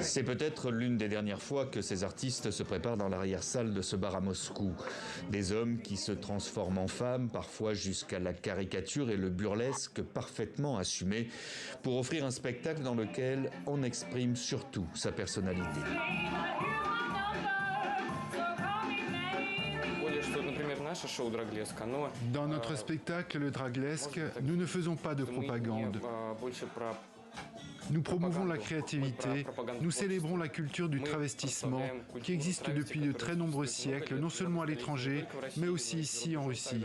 C'est peut-être l'une des dernières fois que ces artistes se préparent dans l'arrière-salle de ce bar à Moscou. Des hommes qui se transforment en femmes, parfois jusqu'à la caricature et le burlesque parfaitement assumé, pour offrir un spectacle dans lequel on exprime surtout sa personnalité. Dans notre spectacle, le Draglesque, nous ne faisons pas de propagande. Nous promouvons la créativité, nous célébrons la culture du travestissement qui existe depuis de très nombreux siècles, non seulement à l'étranger, mais aussi ici en Russie.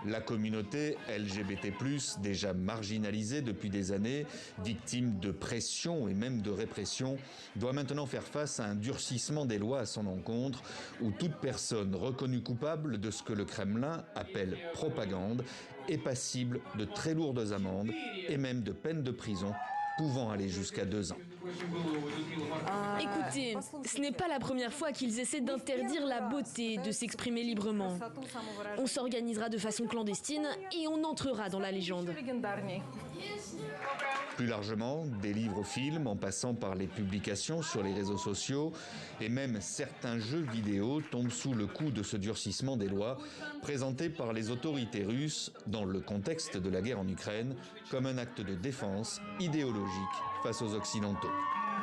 La communauté LGBT+, déjà marginalisée depuis des années, victime de pression et même de répression, doit maintenant faire face à un durcissement des lois à son encontre, où toute personne reconnue coupable de ce que le Kremlin appelle propagande est passible de très lourdes amendes et même de peines de prison pouvant aller jusqu'à 2 ans. Écoutez, ce n'est pas la première fois qu'ils essaient d'interdire la beauté de s'exprimer librement. On s'organisera de façon clandestine et on entrera dans la légende. Plus largement, des livres aux films, en passant par les publications sur les réseaux sociaux, et même certains jeux vidéo tombent sous le coup de ce durcissement des lois, présenté par les autorités russes dans le contexte de la guerre en Ukraine, comme un acte de défense idéologique face aux Occidentaux.